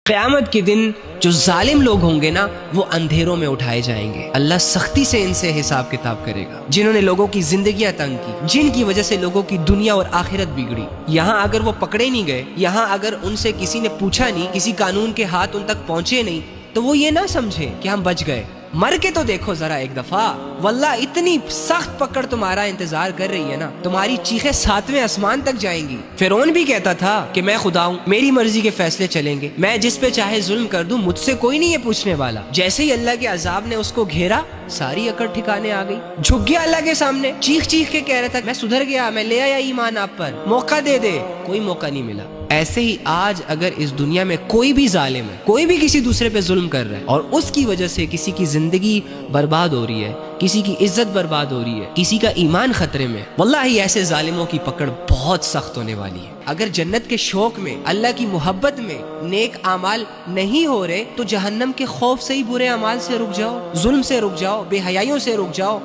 قیامت کے دن جو ظالم لوگ ہوں گے نا وہ اندھیروں میں اٹھائے جائیں گے. اللہ سختی سے ان سے حساب کتاب کرے گا. جنہوں نے لوگوں کی زندگیاں تنگ کی، جن کی وجہ سے لوگوں کی دنیا اور آخرت بگڑی، یہاں اگر وہ پکڑے نہیں گئے، یہاں اگر ان سے کسی نے پوچھا نہیں، کسی قانون کے ہاتھ ان تک پہنچے نہیں، تو وہ یہ نہ سمجھے کہ ہم بچ گئے. مر کے تو دیکھو ذرا ایک دفعہ، واللہ اتنی سخت پکڑ تمہارا انتظار کر رہی ہے نا، تمہاری چیخیں 7ویں آسمان تک جائیں گی. فرعون بھی کہتا تھا کہ میں خدا ہوں، میری مرضی کے فیصلے چلیں گے، میں جس پہ چاہے ظلم کر دوں، مجھ سے کوئی نہیں یہ پوچھنے والا. جیسے ہی اللہ کے عذاب نے اس کو گھیرا، ساری اکڑ ٹھکانے آ گئی، جھک گیا اللہ کے سامنے، چیخ چیخ کے کہہ رہا تھا میں سدھر گیا، میں لے آیا ایمان آپ پر، موقع دے دے. کوئی موقع نہیں ملا. ایسے ہی آج اگر اس دنیا میں کوئی بھی ظالم ہے، کوئی بھی کسی دوسرے پہ ظلم کر رہا ہے اور اس کی وجہ سے کسی کی زندگی برباد ہو رہی ہے، کسی کی عزت برباد ہو رہی ہے، کسی کا ایمان خطرے میں، واللہ ایسے ظالموں کی پکڑ بہت سخت ہونے والی ہے. اگر جنت کے شوق میں، اللہ کی محبت میں نیک اعمال نہیں ہو رہے تو جہنم کے خوف سے ہی برے اعمال سے رک جاؤ، ظلم سے رک جاؤ، بے حیائیوں سے رک جاؤ.